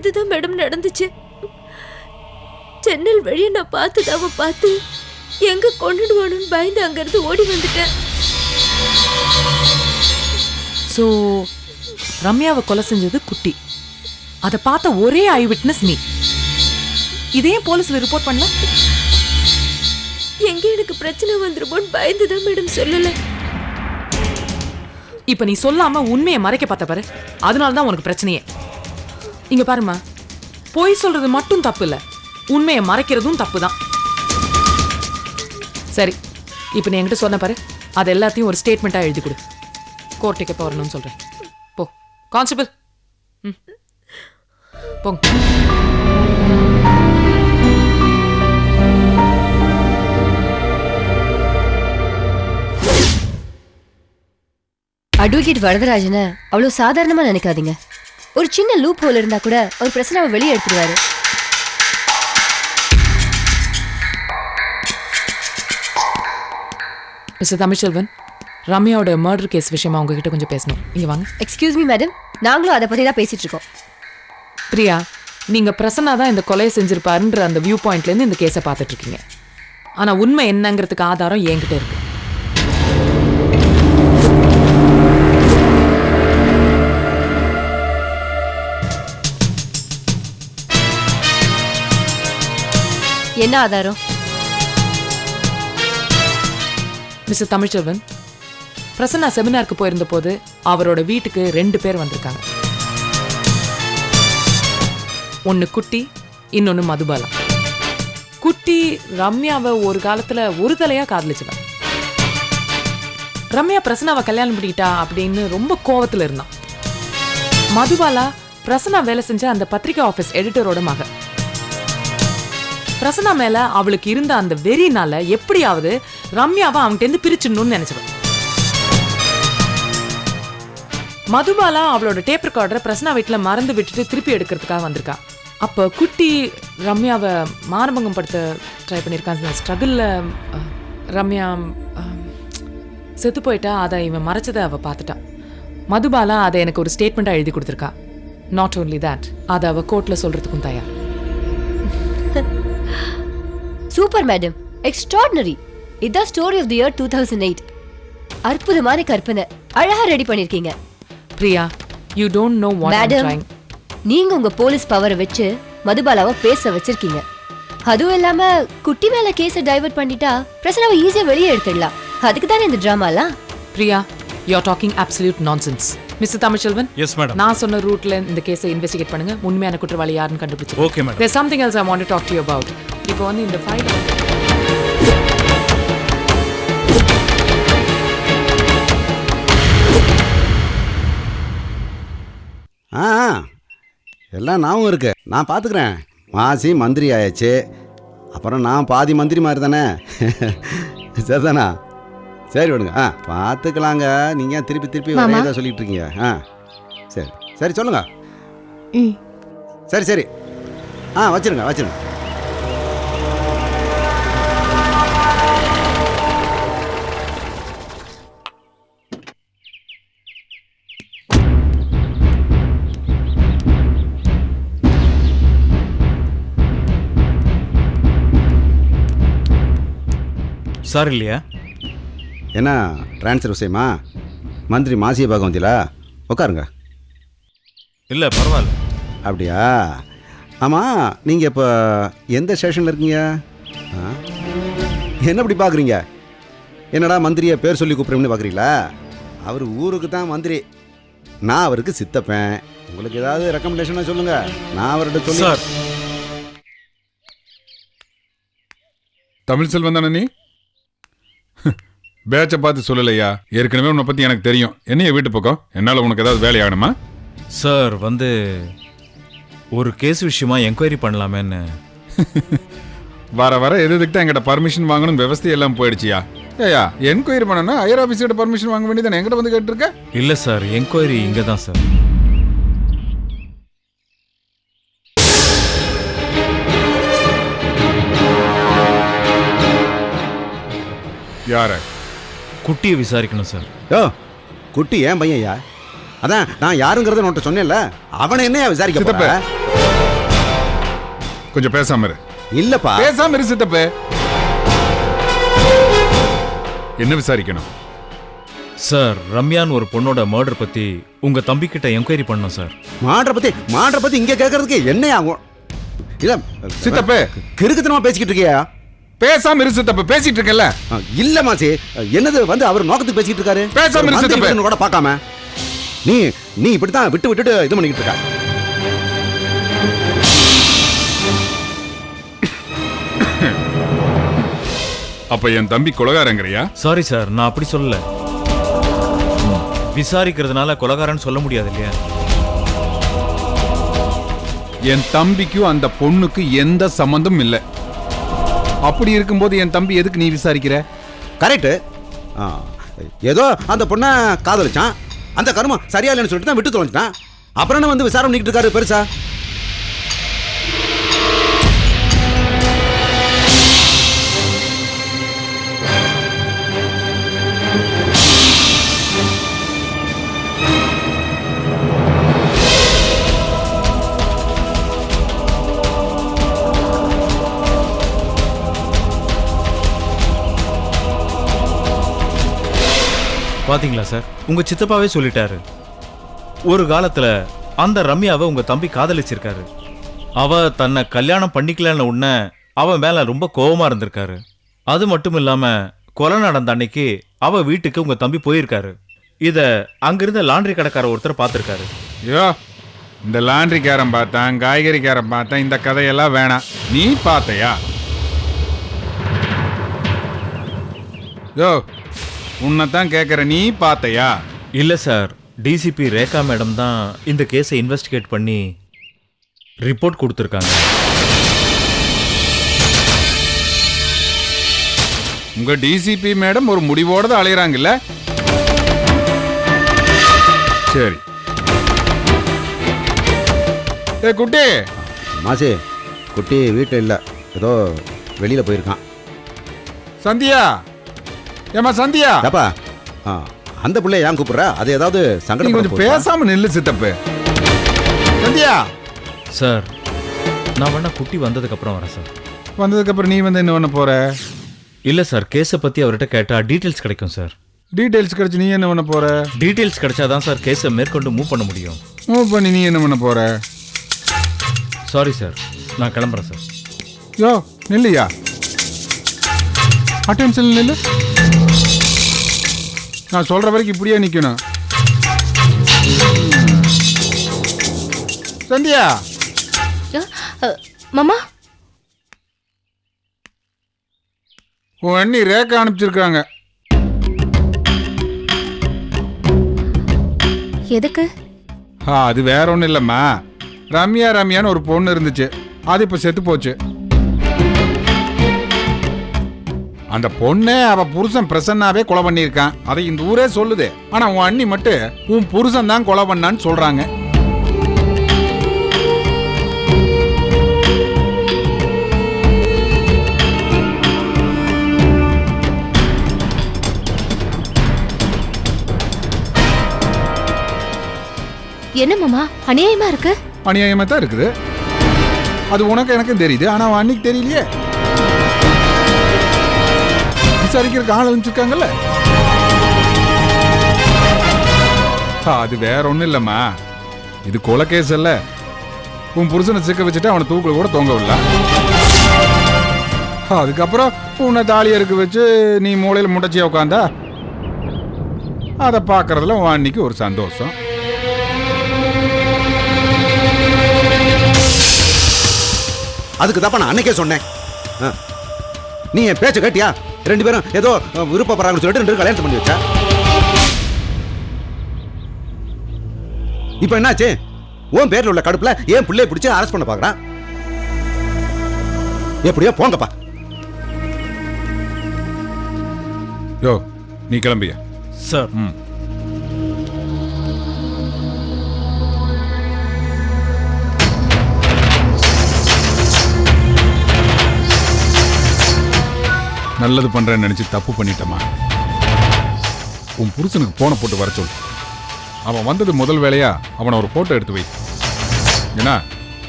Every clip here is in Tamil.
இதுதான் மேடம் நடந்துச்சு. ஜன்னல் வழியை நான் பார்த்ததாவ பார்த்து எங்க கொண்டுடுவானு பயந்து அங்கிருந்து ஓடி வந்துட்டேன். சோ ரம்யாவை கொலை செஞ்சது குட்டி. அதை பார்த்த ஒரே ஐ விட்னஸ் நீ. இதையும் போலீஸ்ல ரிப்போர்ட் பண்ணல? எங்க எனக்கு பிரச்சனை வந்துருமோன்னு பயந்துதான் மேடம் சொல்லல. இப்ப நீ சொல்லாம உண்மையை மறைக்க பார்த்த பாரு, அதனாலதான் உனக்கு பிரச்சனையே. இங்க பாருமா, பொய் சொல்றது மட்டும் தப்பு இல்ல, உண்மையை மறைக்கிறதும் தப்பு தான். சரி, இப்ப நீ என்கிட்ட சொன்ன பாரு, அது எல்லாத்தையும் ஒரு ஸ்டேட்மெண்டா எழுதி கொடு. கோர்ட்டுக்கு எப்போ வரணும்னு சொல்றேன். போ கான்ஸ்டபிள். போங்க. அட்வொகேட் வரதராஜனை அவ்வளவு சாதாரணமா நினைக்காதீங்க. ஒரு சின்ன லூப் ஹோல் இருந்தா கூட ஒரு பிரச்சனை வெளியே எடுத்துருவாரு. மிஸ்டர் தமிழ்செல்வன், ரம்யாவோட மர்டர் கேஸ் விஷயமா உங்ககிட்ட கொஞ்சம் பேசணும். இங்க வாங்க. எக்ஸ்கியூஸ் மீ மேடம், நாங்களும் அதை பத்தி தான் பேசிட்டு இருக்கோம். பிரியா, நீங்க பிரசன்னா தான் இந்த கொலையை செஞ்சிருப்பாருன்ற அந்த வியூ பாயிண்ட்ல இருந்து இந்த கேஸை பார்த்துட்டு இருக்கீங்க. ஆனா உண்மை என்னங்கிறதுக்கு ஆதாரம் என்கிட்ட இருக்கு. என்ன ஆதாரம்? மிஸ்டர் தமிழ்செல்வன், பிரசன்னா செமினாருக்கு போயிருந்த போது அவரோட வீட்டுக்கு 2 பேர் வந்திருக்காங்க. ஒன்னு குட்டி, இன்னொன்னு மதுபாலா. குட்டி ரம்யாவை ஒரு காலத்துல ஒரு தலையா காதலிச்சுதான். ரம்யா பிரசன்னாவை கல்யாணம் பண்ணிக்கிட்டா அப்படின்னு ரொம்ப கோவத்துல இருந்தான். மதுபாலா பிரசன்னா வேலை செஞ்ச அந்த பத்திரிகை ஆபீஸ் எடிட்டரோட மகன். பிரசன்னா மேல அவளுக்கு இருந்த அந்த வெறினால எப்படியாவது ரம்யாவை அவன்கிட்ட இருந்து பிரிச்சிடணும்னு நினைச்சவன். மதுபாலா அவளோட டேப் ரெக்கார்டரை பிரசன்னா வீட்டுல மறந்து விட்டுட்டு திருப்பி எடுக்கிறதுக்காக வந்திருக்கா. அப்ப குட்டி ரம்யாவை மானபங்கம் படுத்த ட்ரை பண்ணியிருக்கான். ஸ்ட்ரகிள்ல ரம்யா செத்து போயிட்டா. அதை இவன் மறைச்சதை அவ பார்த்துட்டான். மதுபாலா அதை எனக்கு ஒரு ஸ்டேட்மெண்டா எழுதி கொடுத்துருக்கா. நாட் ஓன்லி தட், அதை அவ கோர்ட்ல சொல்றதுக்கும் தயார். Super madam, extraordinary. இதான் ஸ்டோரி ஆஃப் தி இயர் 2008. அற்புதமான கற்பனை, அழகா ரெடி பண்ணிருக்கீங்க. Priya, you don't know what I'm trying. நீங்க உங்க போலீஸ் பவரை வச்சு மதுபாலாவை பேச வச்சிருக்கீங்க. அதுவும் இல்லாம குட்டி மேல கேஸை டைவர்ட் பண்ணிட்டா பிரச்சனை ஈஸியா வெளியே எடுத்துடலாம். அதுக்கு தானே இந்த டிராமாலாம். Priya, you're talking absolute nonsense. Mister Tamilselvan, yes madam, நான் சொன்ன ரூட்ல இந்த கேஸை இன்வெஸ்டிகேட் பண்ணுங்க. உண்மையான குற்றவாளி யாருன்னு கண்டுபிடிச்சு. Okay madam. There's something else I want to talk to you about. இப்போ வந்து இந்த ஃபைல் எல்லாம் ஞாபகம் இருக்கு, நான் பார்த்துக்கிறேன். மாசி மந்திரி ஆயாச்சு, அப்புறம் நான் பாதி மந்திரி மாதிரி தானே. சரிதானா? சரி விடுங்க, பார்த்துக்கலாங்க. நீங்கள் திருப்பி திருப்பி ஒரே தான் சொல்லிட்டு இருக்கீங்க. சரி சரி சொல்லுங்க. சரி சரி, வச்சிருங்க வச்சிருங்க. சார் இல்லையா? என்ன ட்ரான்ஸ்ஃபர் விஷயமா? மந்திரி மாசியை பார்க்க வந்தீங்களா? உட்காருங்க. இல்லை பரவாயில்ல. அப்படியா? ஆமாம், நீங்கள் இப்போ எந்த ஸ்டேஷனில் இருக்கீங்க? என்ன இப்படி பார்க்குறீங்க? என்னடா மந்திரியை பேர் சொல்லி கூப்பிட்றோம்னு பார்க்குறீங்களா? அவர் ஊருக்கு தான் மந்திரி, நான் அவருக்கு சித்தப்பேன். உங்களுக்கு ஏதாவது ரெக்கமெண்டேஷனாக சொல்லுங்கள், நான் அவர்கிட்ட சொல்லி. சார், தமிழ்செல்வன் தானே நீ? பேச்சை பார்த்து சொல்லலையா? ஏற்கனவே உன்னை பற்றி எனக்கு தெரியும். என்னைய வீட்டு பக்கம், என்னால் உனக்கு ஏதாவது வேலை ஆகணுமா? சார் வந்து ஒரு கேஸ் விஷயமா என்கொயரி பண்ணலாமேன்னு. வர வர எதுக்கு தான் எங்கிட்ட பர்மிஷன் வாங்கணும் விவசாயம் எல்லாம் போயிடுச்சியா? ஏயா, என்கொயரி பண்ணனா ஹையர் ஆஃபீஸர்கிட்ட பர்மிஷன் வாங்க வேண்டியதானே, எங்கிட்ட வந்து கேட்டுருக்க? இல்லை சார், என்கொயரி இங்கே தான் சார். யார? குட்டியை விசாரிக்கணும் சார். யோ, குட்டி ஏன் பையன்யா? அதான் நான் யாருங்கிறத உன்கிட்ட சொன்னேன்ல, அவனை என்னையா விசாரிக்க போற? கொஞ்சம் பேசாம இரு. இல்லப்பா. பேசாம இரு சித்தப்பு. என்ன விசாரிக்கணும்? சார் ரம்யான்னு ஒரு பொண்ணோட மர்டர் பத்தி உங்க தம்பி கிட்ட என்கொயரி பண்ணோம் சார். மாடுற பத்தி இங்க கேட்கறதுக்கு என்ன ஆகும்? இல்ல சித்தப்பு கிறுக்குத்தனமா பேசிக்கிட்டு இருக்கியா? பேசாம இரு சித்தப்பு. பேசிட்டு இருக்கல. இல்ல மாசி, என்னது வந்து அவர் நோக்கத்துக்கு பேசிக்கிட்டு இருக்காரு. பேசாம இரு சித்தப்பு. கூட பார்க்காம நீ இப்படித்தான் விட்டு இது பண்ணிக்கிட்டு இருக்க. அப்ப என் தம்பி கொலகாரங்கறியா? சாரி சார், நான் அப்படி சொல்லல. விசாரிக்கிறதுனால கொலகாரன்னு சொல்ல முடியாது இல்லையா? என் தம்பிக்கும் அந்த பொண்ணுக்கு எந்த சம்பந்தம் இல்லை. அப்படி இருக்கும்போது என் தம்பி எதுக்கு நீ விசாரிக்கிற? கரெக்ட். ஏதோ அந்த பொண்ணை காதலிச்சான், அந்த கருமம் சரியா இல்லைன்னு சொல்லிட்டு தான் விட்டு தொலைஞ்சிட்டான். அப்புறம் என்ன வந்து விசாரணை பண்ணிக்கிட்டு இருக்காரு பெருசா? பாத்தீங்களா சார், உங்க சித்தப்பாவே சொல்லிட்டாரு. ஒரு காலத்துல அந்த ரம்யாவை உங்க தம்பி காதலிச்சிருக்காரு. அவ தன்னை கல்யாணம் பண்ணிக்கலன்னு உடனே அவன் மேல ரொம்ப கோபமா இருந்திருக்காரு. அது மட்டும் இல்லாம கொலை நடந்த அன்னைக்கு அவ வீட்டுக்கு உங்க தம்பி போயிருக்காரு. இத அங்கிருந்த லாண்டரி கடைக்கார ஒருத்தர் பார்த்திருக்காரு. ஐயோ, இந்த லாண்டரிக்காரன் பார்த்தான், காய்கறிக்காரன் பார்த்தான், இந்த கதையெல்லாம் வேணாம். நீ பார்த்தையா? யோ, உன்னைத்தான் கேட்குற, நீ பார்த்தையா? இல்ல சார், டிசிபி ரேகா மேடம் தான் இந்த கேஸை இன்வெஸ்டிகேட் பண்ணி ரிப்போர்ட் கொடுத்துருக்காங்க. உங்க டிசிபி மேடம் ஒரு முடிவோட தான் அலையிறாங்கல்ல? சரி. ஏ குட்டி. மாசி, குட்டி வீட்டில் இல்லை, ஏதோ வெளியில் போயிருக்கான். சந்தியா, ஏமா சந்தியா. ஏப்பா, அந்த பிள்ளைய ஏன் கூப்பிடுற? அது ஏதாவது சங்கடம்? கொஞ்சம் பேசாம நில்லு சித்தப்பு. சந்தியா. சார், நான் வேணா குட்டி வந்ததுக்கு அப்புறம் வரேன் சார். வந்ததுக்கு அப்புறம் நீ வந்து என்ன பண்ண போற? இல்ல சார், கேஸை பத்தி அவர்கிட்ட கேட்டா டீடைல்ஸ் கிடைக்கும் சார். டீடைல்ஸ் கிடைச்சு நீ என்ன பண்ண போற? டீடைல்ஸ் கிடைச்சாதான் சார் கேஸை மேற்கொண்டு மூவ் பண்ண முடியும். மூவ் பண்ணி நீ என்ன பண்ண போற? சாரி சார், நான் கிளம்புறேன் சார். யோ நில்லையா, அட்டென்ஷன் நில்லு. நான் சொல்ற வரைக்கும் இப்படியே நிக்கணும். சந்தியா. மாமா, உன் அண்ணி ரேக்கா அனுப்பிச்சிருக்காங்க. எதுக்கு? அது வேற ஒன்றும் இல்லைம்மா. ரம்யான்னு ஒரு பொண்ணு இருந்துச்சு, அது இப்போ செத்து போச்சு. அந்த பொண்ணே அவ புருஷன் பிரசன்னாவே கொலை பண்ணியிருக்கான். அதை இந்த ஊரே சொல்லுது. ஆனா உன் அண்ணி மட்டும் உன் புருஷன் தான் கொலை பண்ணான்னு சொல்றாங்க. என்ன மாமா, அநியாயமா இருக்கு? அநியாயமா தான் இருக்குது. அது உனக்கு எனக்கும் தெரியுது, ஆனா அவன் அன்னைக்கு தெரியலையே. விசாரிக்கிறதுக்கு ஆள் அனுப்பிச்சிருக்காங்கல்ல. அது வேற ஒண்ணும் இல்லம்மா, இது கொலை கேஸ் அல்ல. உன் புருஷனை சிக்க வச்சுட்டு அவனை தூக்குல கூட தொங்க விடல. அதுக்கப்புறம் உன்னை தாலி அறுக்க வச்சு நீ மூளையில முட்டைச்சியா உட்காந்தா அதை பார்க்கறதுல உன் அன்னைக்கு ஒரு சந்தோஷம். அதுக்கு தான் நான் அன்னைக்கே சொன்னேன். நீ என் பேச்ச கேட்டியா? ரெண்டு பேரும் ஏதோ விருப்பப்படுறாங்கன்னு சொல்லிட்டு ரெண்டு கல்யாணம் பண்ணி வச்சா. இப்ப என்னாச்சு? உன் பேர்ல உள்ள கடுப்புல ஏன் பிள்ளைய பிடிச்சு அரெஸ்ட் பண்ண பாக்குறான். எப்படியோ போங்கப்பா. யோ நீ கிளம்பிய சார். நல்லது பண்றேன்னு நினைச்சு தப்பு பண்ணிட்டமா. உன் புருஷனுக்கு போனை போட்டு வர சொல்லு. அவன் வந்தது முதல் வேலையா அவனை ஒரு போட்டோ எடுத்து வை. ஏன்னா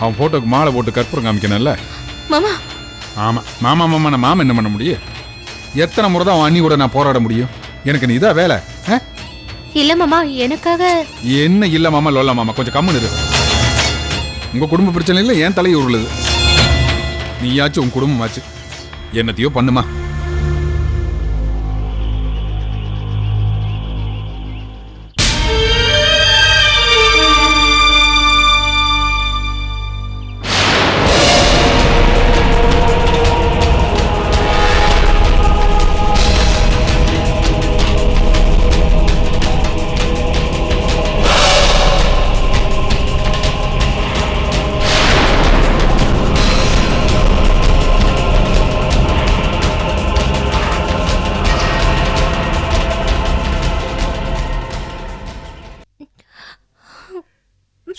அவன் போட்டோக்கு மாலை போட்டு கற்பூரம் காமிக்கணும்ல. மாமா ஆமா மாமா மாமா நான் மாமா என்ன பண்ண முடியும்? எத்தனை முறை தான் அண்ணி கூட நான் போராட முடியும்? எனக்கு நீ இதான் வேலை. இல்ல மாமா, எனக்காக என்ன இல்ல மாமா லோல்ல மாமா, கொஞ்சம் கம்முன்னு இரு. உங்க குடும்ப பிரச்சனையில ஏன் தலையை உருளுது? நீயாச்சும் உன் குடும்பமாச்சு, என்னத்தையோ பண்ணுமா.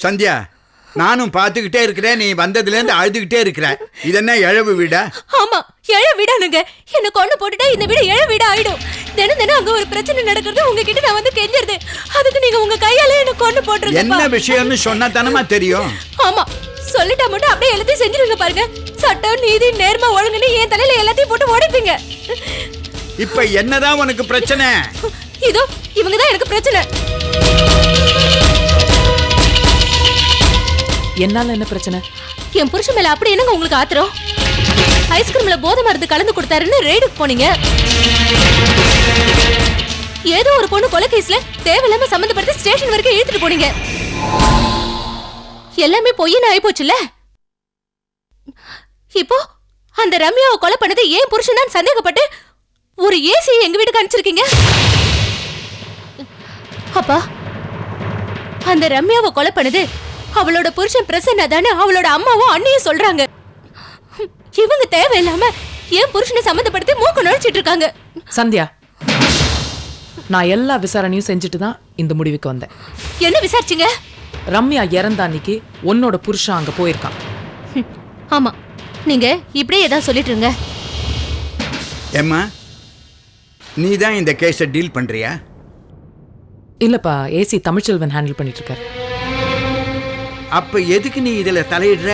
சந்தியா, நானும் பார்த்துக்கிட்டே இருக்கிறேன், நீ வந்ததுலேருந்து அழுதுகிட்டே இருக்கிற. இது என்ன இழவு வீடா? ஆமா, எழ வீடானுங்க. என்ன கொண்டு போட்டுட்டா இந்த வீடு எழ வீடா ஆயிடும். தினம் அங்க ஒரு பிரச்சனை நடக்கிறது உங்ககிட்ட நான் வந்து கெஞ்சிருது. அதுக்கு நீங்க உங்க கையால என்ன கொண்டு போட்டுருங்க. என்ன விஷயம்னு சொன்னா தானமா தெரியும். ஆமா, சொல்லிட்டா மட்டும் அப்படியே எல்லாத்தையும் செஞ்சிருங்க பாருங்க. சட்டம், நீதி, நேர்மை, ஒழுங்குன்னு என் தலையில எல்லாத்தையும் போட்டு ஓடிப்பீங்க. இப்ப என்னதான் உனக்கு பிரச்சனை? இதோ இவங்கதான் எனக்கு பிரச்சனை. என்னால என்ன பிரச்சனை? என் புருஷன் மேல அப்படி என்னங்க உங்களுக்கு ஆத்திரம்? ஐஸ்கிரீம்ல போதை மருந்து கலந்து கொடுத்தாருன்னு ரெய்டுக்கு போனீங்க. ஏதோ ஒரு பொண்ணு கொலை கேஸ்ல தேவையில்லாம சம்பந்தப்படுத்தி ஸ்டேஷன் வரைக்கும் இழுத்துட்டு போனீங்க. எல்லாமே பொய்ன்னு ஆயி போச்சுல. இப்போ அந்த ரம்யாவை கொலை பண்ணது ஏன் புருஷன் தான் சந்தேகப்பட்டு ஒரு ஏசி எங்க வீட்டுக்கு அனுப்பிச்சிருக்கீங்க. அப்பா, அந்த ரம்யாவை கொலை பண்ணது அவளோட புருஷன் பிரசன்னா தானே அவளோட அம்மாவும் அண்ணியும் சொல்றாங்க. இவங்க தேவையில்லாம ஏன் புருஷனை சம்மந்தப்படுத்தி மூக்கு நுழைச்சிட்டு இருக்காங்க. சந்தியா, நான் எல்லா விசாரணையும் செஞ்சுட்டு தான் இந்த முடிவுக்கு வந்தேன். என்ன விசாரிச்சீங்க? ரம்யா இறந்த அன்னைக்கு உன்னோட புருஷன் அங்க போயிருக்கான். ஆமா, நீங்க இப்படியே ஏதாவது சொல்லிட்டு இருங்க. ஏம்மா, நீ தான் இந்த கேஸை டீல் பண்றியா? இல்லப்பா, ஏசி தமிழ்ச்செல்வன் ஹேண்டில் பண்ணிட்டு இருக்காரு. அப்ப எதுக்கு நீ இதுல தலையிடுற?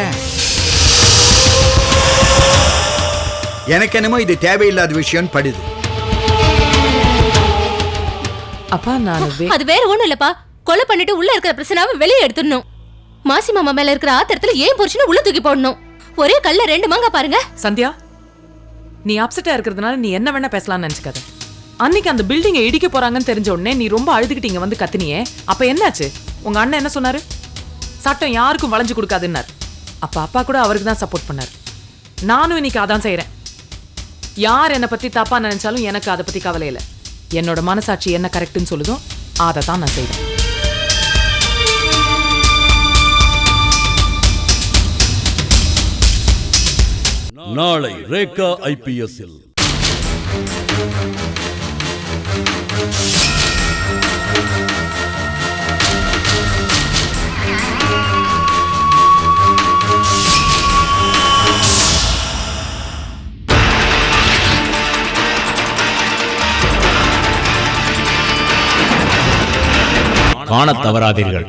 எனக்கு என்னமோ இது தேவையில்லாத விஷயம் படுது. அப்பா நான் அது வேற ஒண்ணும் இல்லப்பா. கொலை பண்ணிட்டு உள்ள இருக்கிற பிரச்சனாவை வெளியே எடுத்துடணும். மாசி மாமா மேல இருக்கிற ஆத்திரத்துல ஏன் புருஷனை உள்ள தூக்கி போடணும். ஒரே கல்ல ரெண்டு மாங்கா பாருங்க. சந்தியா, நீ அப்செட்டா இருக்கிறதுனால நீ என்ன வேணா பேசலாம்னு நினைச்சுக்காத. அன்னைக்கு அந்த பில்டிங்கை இடிக்க போறாங்கன்னு தெரிஞ்ச உடனே நீ ரொம்ப அழுதுகிட்டீங்க வந்து கத்தினியே. அப்ப என்னாச்சு? உங்க அண்ணன் என்ன சொன்னாரு? சட்டம் யாருக்கும் வளைஞ்சு கொடுக்காதுன்னாரு. அப்ப அப்பா கூட அவருக்கு தான் சப்போர்ட் பண்ணாரு. நானும் இன்னைக்கு அதான் செய்யறேன். யார் என்னை பத்தி தப்பா நினைச்சாலும் எனக்கு அதை பத்தி கவலை இல்லை. என்னோட மனசாட்சி என்ன கரெக்ட்னு சொல்லுதோ அதை தான் நான் செய்வேன். நாளை ரேகா IPS-இல் காணத் தவறாதீர்கள்.